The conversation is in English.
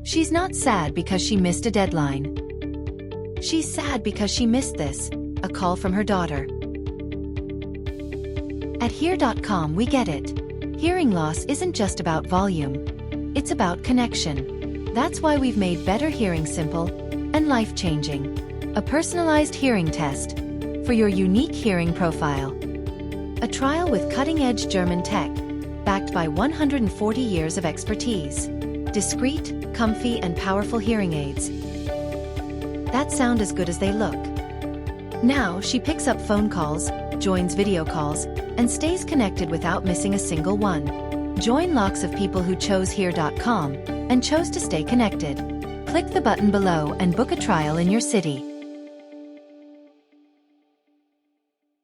She's not sad because she missed a deadline. She's sad because she missed this, a call from her daughter. At Hear.com we get it. Hearing loss isn't just about volume. It's about connection. That's why we've made better hearing simple and life-changing. A personalized hearing test for your unique hearing profile. A trial with cutting-edge German tech, backed by 140 years of expertise. Discreet, comfy, and powerful hearing aids that sound as good as they look. Now she picks up phone calls, joins video calls, and stays connected without missing a single one. Join lots of people who chose Hear.com and chose to stay connected. Click the button below and book a trial in your city.